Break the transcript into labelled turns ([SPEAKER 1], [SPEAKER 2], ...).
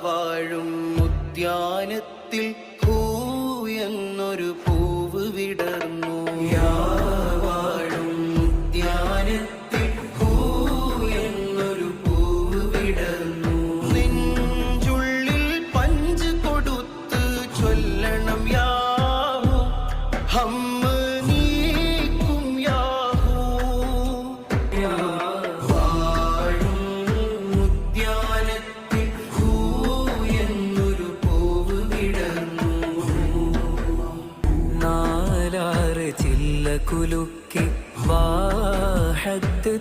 [SPEAKER 1] വാഴും ഉദ്യാനത്തിൽ ഹൂ എന്നൊരു പൂവ് വിടർന്നു. വാഴും ഉദ്യാനത്തിൽ ഹൂ എന്നൊരു പൂവ് വിടർന്നു. നെഞ്ചുള്ളിൽ പഞ്ച് കൊടുത്ത് ചൊല്ലണം യാഹൂ, ഹമ്മ നീക്കും യാഹൂ. വാഴും ഉദ്യാനത്തിൽ ഹൂ എന്നൊരു പൂവ് വിടർന്നു.
[SPEAKER 2] നാലാറ് ചില്ല കുലുക്കി വാഹത്ത്